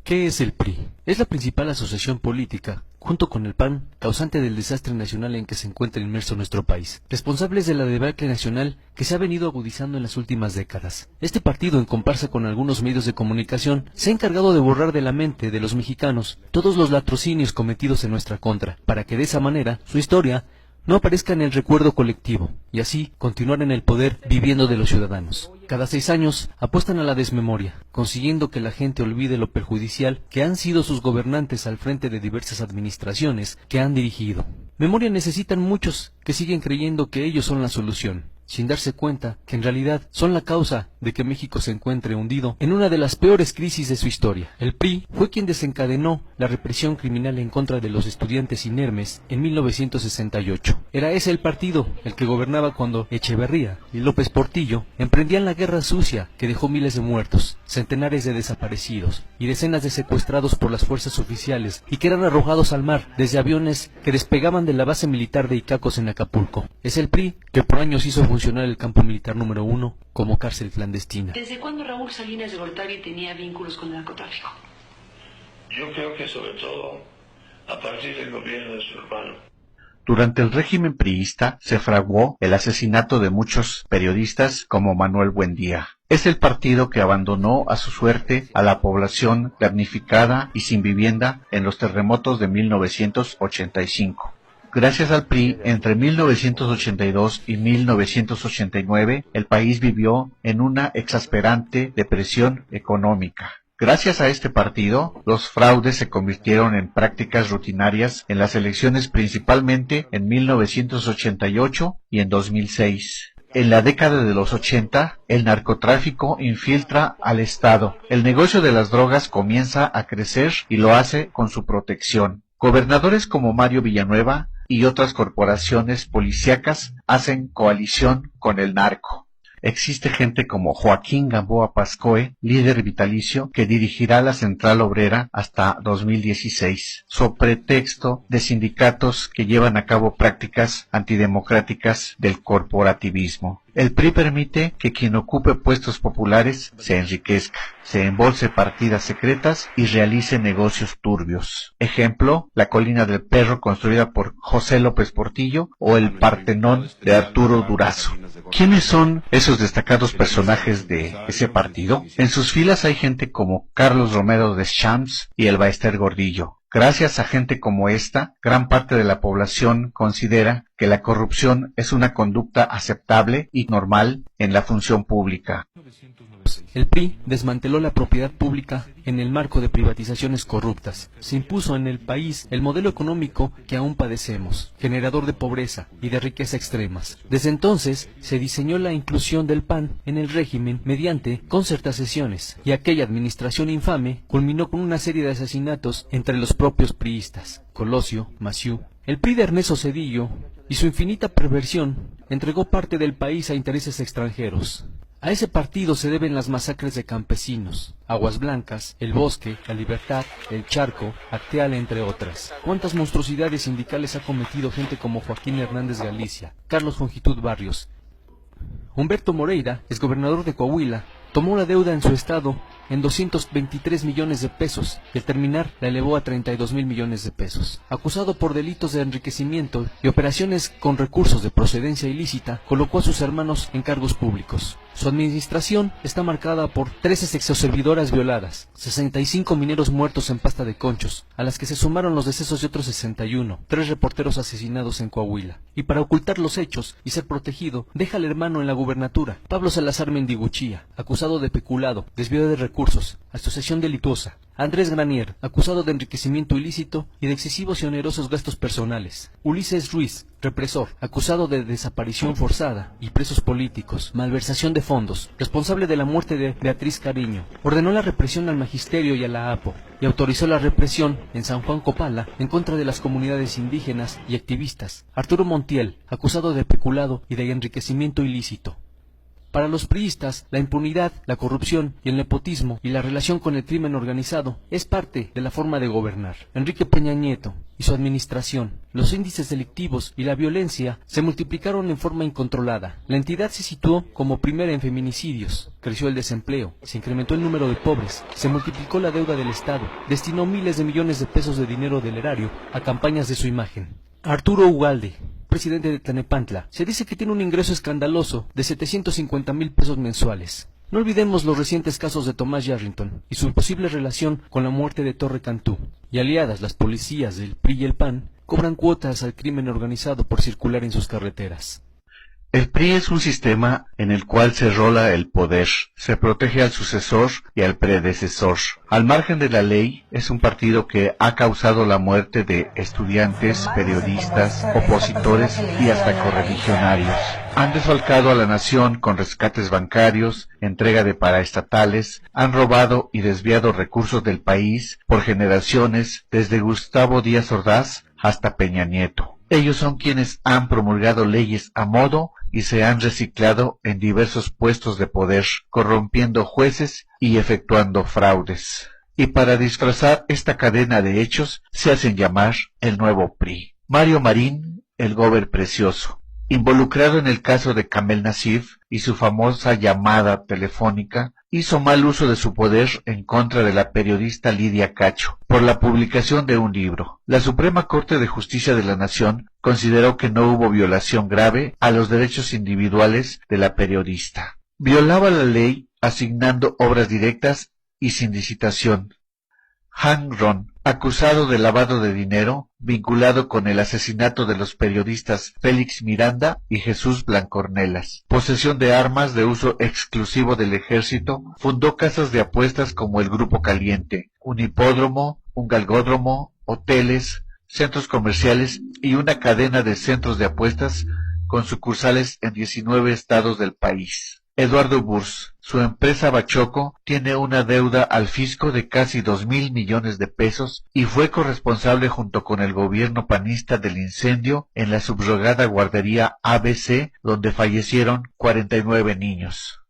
¿Qué es el PRI? Es la principal asociación política, junto con el PAN, causante del desastre nacional en que se encuentra inmerso nuestro país, responsables de la debacle nacional que se ha venido agudizando en las últimas décadas. Este partido, en comparsa con algunos medios de comunicación, se ha encargado de borrar de la mente de los mexicanos todos los latrocinios cometidos en nuestra contra, para que de esa manera su historia no aparezca en el recuerdo colectivo, y así continuar en el poder viviendo de los ciudadanos. Cada 6 años apuestan a la desmemoria, consiguiendo que la gente olvide lo perjudicial que han sido sus gobernantes al frente de diversas administraciones que han dirigido. Memoria necesitan muchos que siguen creyendo que ellos son la solución, sin darse cuenta que en realidad son la causa de que México se encuentre hundido en una de las peores crisis de su historia. El PRI fue quien desencadenó la represión criminal en contra de los estudiantes inermes en 1968. Era ese el partido el que gobernaba cuando Echeverría y López Portillo emprendían la guerra sucia que dejó miles de muertos, centenares de desaparecidos y decenas de secuestrados por las fuerzas oficiales y que eran arrojados al mar desde aviones que despegaban de la base militar de Icacos en Acapulco. Es el PRI que por años hizo funcionar el campo militar número 1 como cárcel clandestina. ¿Desde cuándo Raúl Salinas de Gortari tenía vínculos con el narcotráfico? Yo creo que sobre todo a partir del gobierno de su hermano. Durante el régimen priista se fraguó el asesinato de muchos periodistas como Manuel Buendía. Es el partido que abandonó a su suerte a la población damnificada y sin vivienda en los terremotos de 1985. Gracias al PRI, entre 1982 y 1989, el país vivió en una exasperante depresión económica. Gracias a este partido, los fraudes se convirtieron en prácticas rutinarias en las elecciones, principalmente en 1988 y en 2006. En la década de los 80, el narcotráfico infiltra al Estado. El negocio de las drogas comienza a crecer y lo hace con su protección. Gobernadores como Mario Villanueva y otras corporaciones policíacas hacen coalición con el narco. Existe gente como Joaquín Gamboa Pascoe, líder vitalicio, que dirigirá la Central Obrera hasta 2016, sobre pretexto de sindicatos que llevan a cabo prácticas antidemocráticas del corporativismo. El PRI permite que quien ocupe puestos populares se enriquezca, se embolse partidas secretas y realice negocios turbios. Ejemplo, la Colina del Perro construida por José López Portillo o el Partenón de Arturo Durazo. ¿Quiénes son esos destacados personajes de ese partido? En sus filas hay gente como Carlos Romero de Champs y el Baester Gordillo. Gracias a gente como esta, gran parte de la población considera que la corrupción es una conducta aceptable y normal en la función pública. El PRI desmanteló la propiedad pública en el marco de privatizaciones corruptas. Se impuso en el país el modelo económico que aún padecemos, generador de pobreza y de riqueza extremas. Desde entonces se diseñó la inclusión del PAN en el régimen mediante concertaciones, y aquella administración infame culminó con una serie de asesinatos entre los propios priistas. Colosio, Maciú, el PRI de Ernesto Zedillo y su infinita perversión entregó parte del país a intereses extranjeros. A ese partido se deben las masacres de campesinos, Aguas Blancas, El Bosque, La Libertad, El Charco, Acteal, entre otras. ¿Cuántas monstruosidades sindicales ha cometido gente como Joaquín Hernández Galicia, Carlos Longitud Barrios? Humberto Moreira, exgobernador de Coahuila, tomó la deuda en su estado en 223 millones de pesos y al terminar la elevó a 32,000 millones de pesos. Acusado por delitos de enriquecimiento y operaciones con recursos de procedencia ilícita, colocó a sus hermanos en cargos públicos. Su administración está marcada por 13 sexoservidoras violadas, 65 mineros muertos en pasta de conchos, a las que se sumaron los decesos de otros 61, 3 reporteros asesinados en Coahuila. Y para ocultar los hechos y ser protegido, deja al hermano en la gubernatura, Pablo Salazar Mendiguchía, acusado de peculado, desvío de recursos, asociación delictuosa. Andrés Granier, acusado de enriquecimiento ilícito y de excesivos y onerosos gastos personales. Ulises Ruiz, represor, acusado de desaparición forzada y presos políticos, malversación de fondos, responsable de la muerte de Beatriz Cariño. Ordenó la represión al magisterio y a la APO, y autorizó la represión en San Juan Copala en contra de las comunidades indígenas y activistas. Arturo Montiel, acusado de peculado y de enriquecimiento ilícito. Para los priistas, la impunidad, la corrupción y el nepotismo y la relación con el crimen organizado es parte de la forma de gobernar. Enrique Peña Nieto y su administración, los índices delictivos y la violencia se multiplicaron en forma incontrolada. La entidad se situó como primera en feminicidios, creció el desempleo, se incrementó el número de pobres, se multiplicó la deuda del Estado, destinó miles de millones de pesos de dinero del erario a campañas de su imagen. Arturo Ugalde, presidente de Tlanepantla, se dice que tiene un ingreso escandaloso de 750,000 pesos mensuales. No olvidemos los recientes casos de Tomás Yarrington y su posible relación con la muerte de Torre Cantú. Y aliadas, las policías del PRI y el PAN cobran cuotas al crimen organizado por circular en sus carreteras. El PRI es un sistema en el cual se rola el poder, se protege al sucesor y al predecesor. Al margen de la ley, es un partido que ha causado la muerte de estudiantes, periodistas, opositores y hasta correligionarios. Han desfalcado a la nación con rescates bancarios, entrega de paraestatales, han robado y desviado recursos del país por generaciones, desde Gustavo Díaz Ordaz hasta Peña Nieto. Ellos son quienes han promulgado leyes a modo y se han reciclado en diversos puestos de poder, corrompiendo jueces y efectuando fraudes. Y para disfrazar esta cadena de hechos, se hacen llamar el nuevo PRI. Mario Marín, el gober precioso, involucrado en el caso de Kamel Nasif y su famosa llamada telefónica, hizo mal uso de su poder en contra de la periodista Lidia Cacho por la publicación de un libro. La Suprema Corte de Justicia de la Nación consideró que no hubo violación grave a los derechos individuales de la periodista. Violaba la ley asignando obras directas y sin licitación. Han Ron, acusado de lavado de dinero, vinculado con el asesinato de los periodistas Félix Miranda y Jesús Blancornelas. Posesión de armas de uso exclusivo del ejército, fundó casas de apuestas como el Grupo Caliente, un hipódromo, un galgódromo, hoteles, centros comerciales y una cadena de centros de apuestas con sucursales en 19 estados del país. Eduardo Burs, su empresa Bachoco, tiene una deuda al fisco de casi 2,000 millones de pesos y fue corresponsable junto con el gobierno panista del incendio en la subrogada guardería ABC, donde fallecieron 49 niños.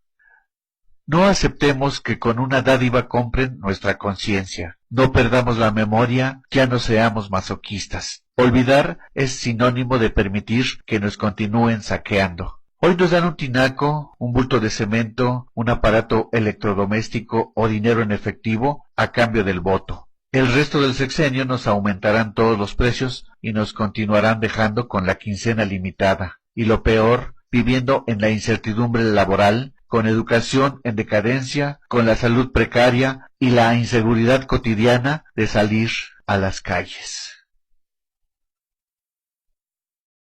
No aceptemos que con una dádiva compren nuestra conciencia. No perdamos la memoria, ya no seamos masoquistas. Olvidar es sinónimo de permitir que nos continúen saqueando. Hoy nos dan un tinaco, un bulto de cemento, un aparato electrodoméstico o dinero en efectivo a cambio del voto. El resto del sexenio nos aumentarán todos los precios y nos continuarán dejando con la quincena limitada. Y lo peor, viviendo en la incertidumbre laboral, con educación en decadencia, con la salud precaria y la inseguridad cotidiana de salir a las calles.